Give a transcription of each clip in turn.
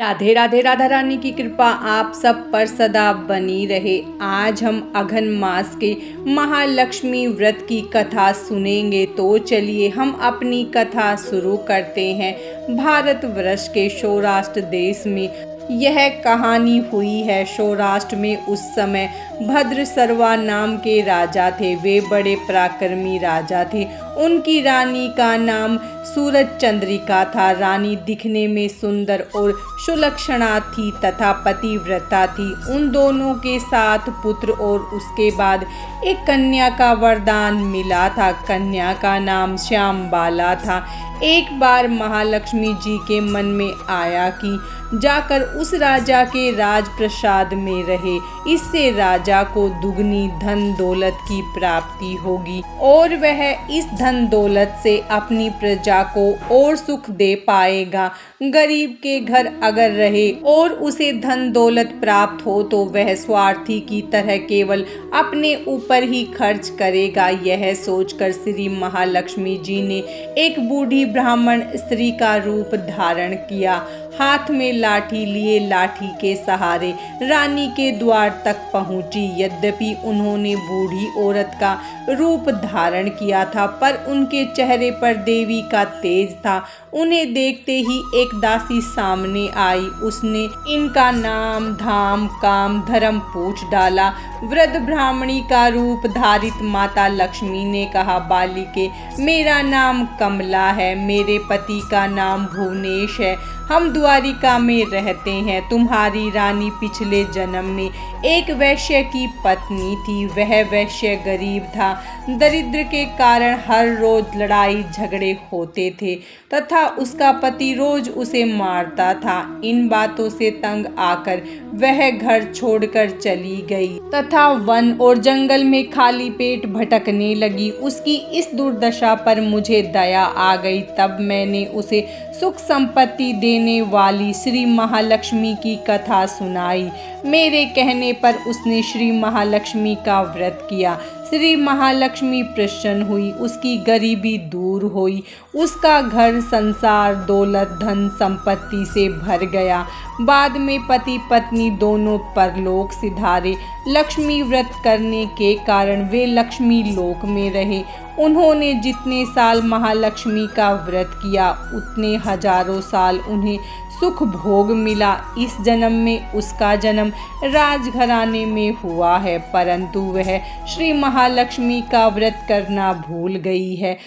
राधे राधे। राधा रानी की कृपा आप सब पर सदा बनी रहे। आज हम अघन मास के महालक्ष्मी व्रत की कथा सुनेंगे, तो चलिए हम अपनी कथा शुरू करते हैं। भारतवर्ष के सौराष्ट्र देश में यह कहानी हुई है। सौराष्ट्र में उस समय भद्रसर्वा नाम के राजा थे। वे बड़े पराक्रमी राजा थे। उनकी रानी का नाम सूरज चंद्रिका था। रानी दिखने में सुंदर और सुलक्षणा थी तथा पतिव्रता थी। उन दोनों के साथ पुत्र और उसके बाद एक कन्या का वरदान मिला था। कन्या का नाम श्यामबाला था। एक बार महालक्ष्मी जी के मन में आया कि जाकर उस राजा के राजप्रसाद में रहे। इससे राजा को दुगनी धन दौलत की प्राप्ति होगी और वह इस धन दौलत से अपनी प्रजा को और सुख दे पाएगा। गरीब के घर अगर रहे और उसे धन दौलत प्राप्त हो तो वह स्वार्थी की तरह केवल अपने ऊपर ही खर्च करेगा। यह सोचकर श्री महालक्ष्मी जी ने एक बूढ़ी ब्राह्मण स्त्री का रूप धारण किया। हाथ में लाठी लिए लाठी के सहारे रानी के द्वार तक पहुंची। यद्यपि उन्होंने बूढ़ी औरत का रूप धारण किया था, पर उनके चेहरे पर देवी का तेज था। उन्हें देखते ही एक दासी सामने आई। उसने इनका नाम धाम काम धर्म पूछ डाला। वृद्ध ब्राह्मणी का रूप धारित माता लक्ष्मी ने कहा, बालिके, मेरा नाम कमला है। मेरे पति का नाम भुवनेश है। हम द्वारिका में रहते हैं। तुम्हारी रानी पिछले जन्म में एक वैश्य की पत्नी थी। वह वैश्य गरीब था। दरिद्र के कारण हर रोज लड़ाई झगड़े होते थे तथा उसका पति रोज उसे मारता था। इन बातों से तंग आकर वह घर छोड़कर चली गई तथा वन और जंगल में खाली पेट भटकने लगी। उसकी इस दुर्दशा पर मुझे दया आ गई। तब मैंने उसे सुख संपत्ति देने वाली श्री महालक्ष्मी की कथा सुनाई। मेरे कहने पर उसने श्री महालक्ष्मी का व्रत किया। श्री महालक्ष्मी प्रसन्न हुई। उसकी गरीबी दूर हुई। उसका घर संसार दौलत धन संपत्ति से भर गया। बाद में पति पत्नी दोनों परलोक सिधारे। लक्ष्मी व्रत करने के कारण वे लक्ष्मी लोक में रहे। उन्होंने जितने साल महालक्ष्मी का व्रत किया उतने हजारों साल उन्हें सुख भोग मिला। इस जन्म में उसका जन्म राजघराने में हुआ है, परंतु वह श्री महालक्ष्मी का व्रत करना भूल गई है।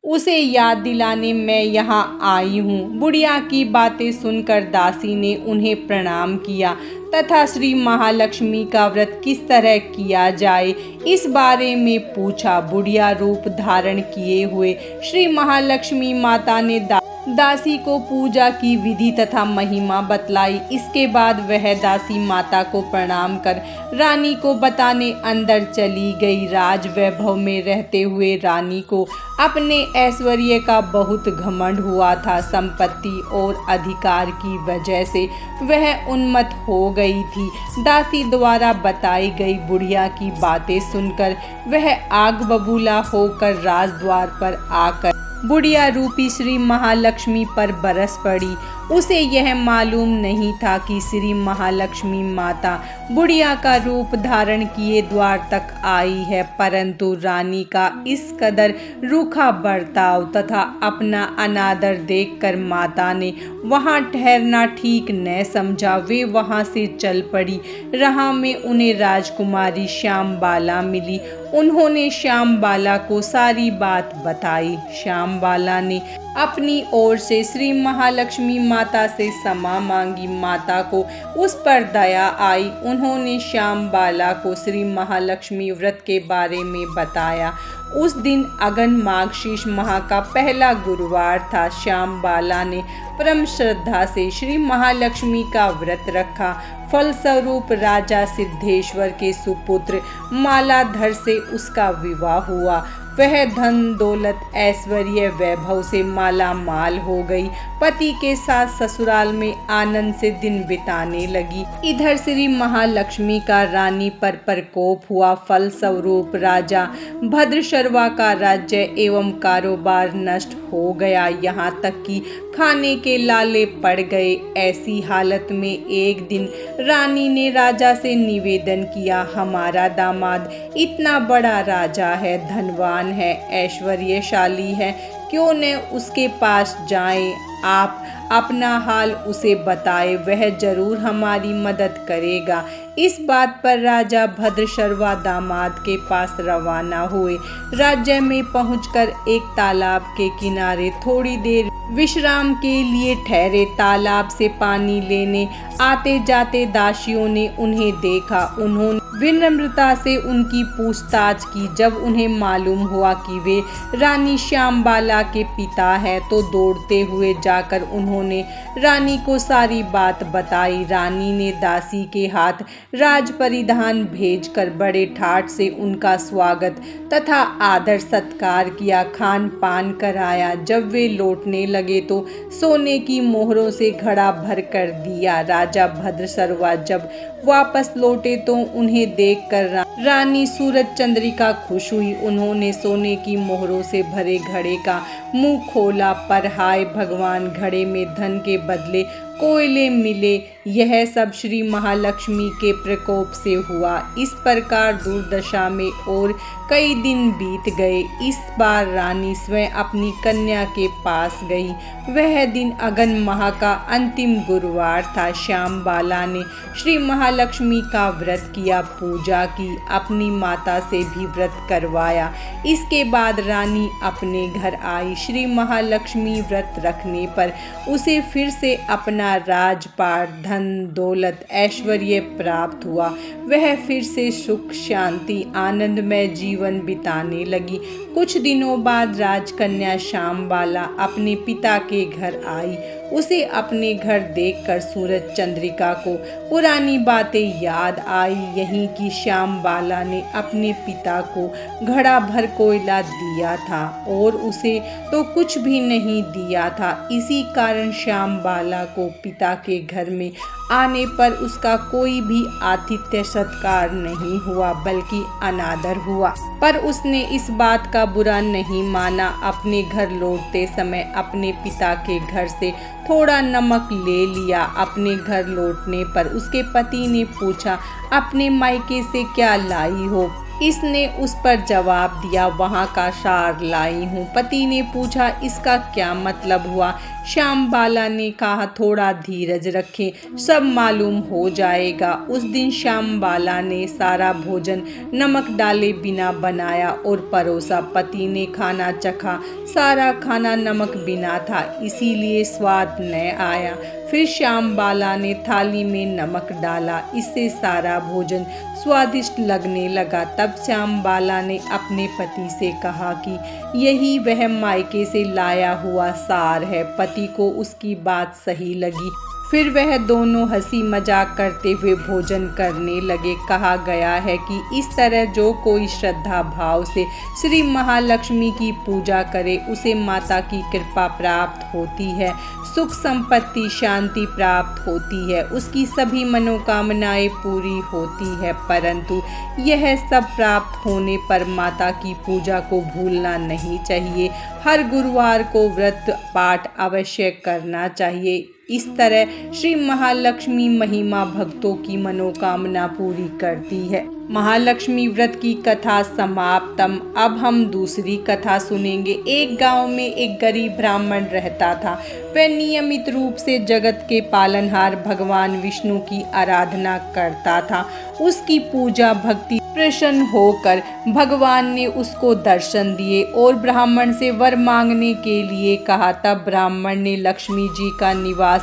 उसे याद दिलाने मैं यहाँ आई हूँ। बुढ़िया की बातें सुनकर दासी ने उन्हें प्रणाम किया तथा श्री महालक्ष्मी का व्रत किस तरह किया जाए इस बारे में पूछा। बुढ़िया रूप धारण किए हुए श्री महालक्ष्मी माता ने दासी को पूजा की विधि तथा महिमा बतलाई। इसके बाद वह दासी माता को प्रणाम कर रानी को बताने अंदर चली गई। राज वैभव में रहते हुए रानी को अपने ऐश्वर्य का बहुत घमंड हुआ था। संपत्ति और अधिकार की वजह से वह उन्मत्त हो गई थी। दासी द्वारा बताई गई बुढ़िया की बातें सुनकर वह आग बबूला होकर राजद्वार पर आकर बुढ़िया रूपी श्री महालक्ष्मी पर बरस पड़ी। उसे यह मालूम नहीं था कि श्री महालक्ष्मी माता बुढ़िया का रूप धारण किए द्वार तक आई है, परंतु रानी का इस कदर रूखा बर्ताव तथा अपना अनादर देखकर माता ने वहां ठहरना ठीक न समझा। वे वहां से चल पड़ी। राह में उन्हें राजकुमारी श्यामबाला मिली। उन्होंने श्यामबाला को सारी बात बताई। श्यामबाला ने अपनी ओर से श्री महालक्ष्मी माता से क्षमा मांगी। माता को उस पर दया आई। उन्होंने श्यामबाला को श्री महालक्ष्मी व्रत के बारे में बताया। उस दिन अगन माघशीर्ष माह का पहला गुरुवार था। श्यामबाला ने परम श्रद्धा से श्री महालक्ष्मी का व्रत रखा। फलस्वरूप राजा सिद्धेश्वर के सुपुत्र मालाधर से उसका विवाह हुआ। वह धन दौलत ऐश्वर्य वैभव से माला माल हो गई। पति के साथ ससुराल में आनंद से दिन बिताने लगी। इधर श्री महालक्ष्मी का रानी पर प्रकोप हुआ। फलस्वरूप राजा भद्रशर्वा का राज्य एवं कारोबार नष्ट हो गया, यहाँ तक कि खाने के लाले पड़ गए। ऐसी हालत में एक दिन रानी ने राजा से निवेदन किया, हमारा दामाद इतना बड़ा राजा है, धनवान है, ऐश्वर्यशाली है, क्यों न उसके पास जाएं। आप अपना हाल उसे बताएं, वह जरूर हमारी मदद करेगा। इस बात पर राजा भद्रशर्वा दामाद के पास रवाना हुए। राज्य में पहुंचकर एक तालाब के किनारे थोड़ी देर विश्राम के लिए ठहरे। तालाब से पानी लेने आते जाते दासियों ने उन्हें देखा। उन्होंने विनम्रता से उनकी पूछताछ की। जब उन्हें मालूम हुआ कि वे रानी श्यामबाला के पिता हैं, तो दौड़ते हुए जाकर उन्होंने रानी को सारी बात बताई। रानी ने दासी के हाथ राज परिधान भेजकर बड़े ठाट से उनका स्वागत तथा आदर सत्कार किया, खान पान कराया। जब वे लौटने लगे तो सोने की मोहरों से घड़ा भर कर दिया। राजा भद्रशर्वा जब वापस लौटे तो उन्हें देखकर रानी सूरज चंद्रिका खुश हुई। उन्होंने सोने की मोहरों से भरे घड़े का मुंह खोला, पर हाय भगवान, घड़े में धन के बदले कोयले मिले। यह सब श्री महालक्ष्मी के प्रकोप से हुआ। इस प्रकार दुर्दशा में और कई दिन बीत गए। इस बार रानी स्वयं अपनी कन्या के पास गई। वह दिन अगन माह का अंतिम गुरुवार था। श्यामबाला ने श्री महालक्ष्मी का व्रत किया, पूजा की, अपनी माता से भी व्रत करवाया। इसके बाद रानी अपने घर आई। श्री महालक्ष्मी व्रत रखने पर उसे फिर से अपना राजपाट, धन दौलत, ऐश्वर्य प्राप्त हुआ। वह फिर से सुख शांति आनंदमय जीवन बिताने लगी। कुछ दिनों बाद राजकन्या श्यामबाला अपने पिता के घर आई। उसे अपने घर देखकर सूरज चंद्रिका को पुरानी बातें याद आई। यहीं की श्यामबाला ने अपने पिता को घड़ा भर कोयला दिया था और उसे तो कुछ भी नहीं दिया था। इसी कारण श्यामबाला को पिता के घर में आने पर उसका कोई भी आतिथ्य सत्कार नहीं हुआ, बल्कि अनादर हुआ। पर उसने इस बात का बुरा नहीं माना। अपने घर लौटते समय अपने पिता के घर से थोड़ा नमक ले लिया। अपने घर लौटने पर उसके पति ने पूछा, अपने मायके से क्या लाई हो? इसने उस पर जवाब दिया, वहाँ का सार लाई हूँ। पति ने पूछा, इसका क्या मतलब हुआ? श्यामबाला ने कहा, थोड़ा धीरज रखें, सब मालूम हो जाएगा। उस दिन श्यामबाला ने सारा भोजन नमक डाले बिना बनाया और परोसा। पति ने खाना चखा, सारा खाना नमक बिना था, इसीलिए स्वाद न आया। फिर श्यामबाला ने थाली में नमक डाला, इससे सारा भोजन स्वादिष्ट लगने लगा। तब श्यामबाला ने अपने पति से कहा कि यही वह मायके से लाया हुआ सार है। पति को उसकी बात सही लगी। फिर वह दोनों हंसी मजाक करते हुए भोजन करने लगे। कहा गया है कि इस तरह जो कोई श्रद्धा भाव से श्री महालक्ष्मी की पूजा करे, उसे माता की कृपा प्राप्त होती है, सुख संपत्ति शांति प्राप्त होती है, उसकी सभी मनोकामनाएं पूरी होती है। परंतु यह सब प्राप्त होने पर माता की पूजा को भूलना नहीं चाहिए। हर गुरुवार को व्रत पाठ अवश्य करना चाहिए। इस तरह श्री महालक्ष्मी महिमा भक्तों की मनोकामना पूरी करती है। महालक्ष्मी व्रत की कथा समाप्तम। अब हम दूसरी कथा सुनेंगे। एक गांव में एक गरीब ब्राह्मण रहता था। वह नियमित रूप से जगत के पालनहार भगवान विष्णु की आराधना करता था। उसकी पूजा भक्ति प्रसन्न होकर भगवान ने उसको दर्शन दिए और ब्राह्मण से वर मांगने के लिए कहा। तब ब्राह्मण ने लक्ष्मी जी का निवास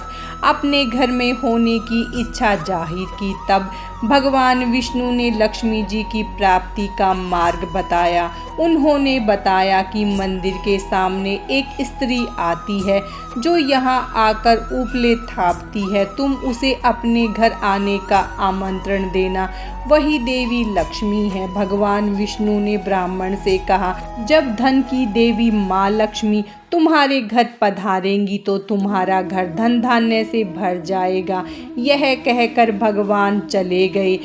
अपने घर में होने की इच्छा जाहिर की। तब भगवान विष्णु ने लक्ष्मी जी की प्राप्ति का मार्ग बताया। उन्होंने बताया कि मंदिर के सामने एक स्त्री आती है जो यहाँ आकर उपले थापती है। तुम उसे अपने घर आने का आमंत्रण देना, वही देवी लक्ष्मी है। भगवान विष्णु ने ब्राह्मण से कहा, जब धन की देवी माँ लक्ष्मी तुम्हारे घर पधारेंगी तो तुम्हारा घर धन धान्य से भर जाएगा। यह कहकर भगवान चले गए।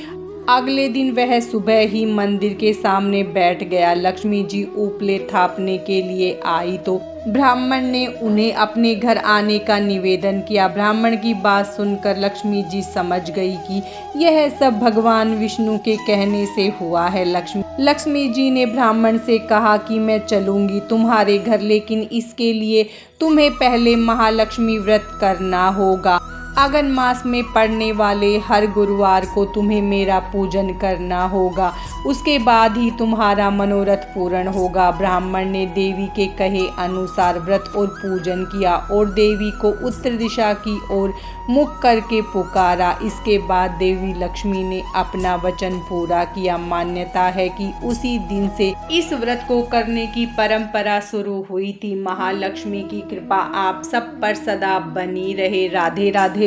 अगले दिन वह सुबह ही मंदिर के सामने बैठ गया। लक्ष्मी जी उपले थापने के लिए आई तो ब्राह्मण ने उन्हें अपने घर आने का निवेदन किया। ब्राह्मण की बात सुनकर लक्ष्मी जी समझ गई कि यह सब भगवान विष्णु के कहने से हुआ है। लक्ष्मी जी ने ब्राह्मण से कहा कि मैं चलूंगी तुम्हारे घर, लेकिन इसके लिए तुम्हें पहले महालक्ष्मी व्रत करना होगा। अगन मास में पड़ने वाले हर गुरुवार को तुम्हें मेरा पूजन करना होगा, उसके बाद ही तुम्हारा मनोरथ पूर्ण होगा। ब्राह्मण ने देवी के कहे अनुसार व्रत और पूजन किया और देवी को उत्तर दिशा की ओर मुख करके पुकारा। इसके बाद देवी लक्ष्मी ने अपना वचन पूरा किया। मान्यता है कि उसी दिन से इस व्रत को करने की परंपरा शुरू हुई थी। महालक्ष्मी की कृपा आप सब पर सदा बनी रहे। राधे राधे।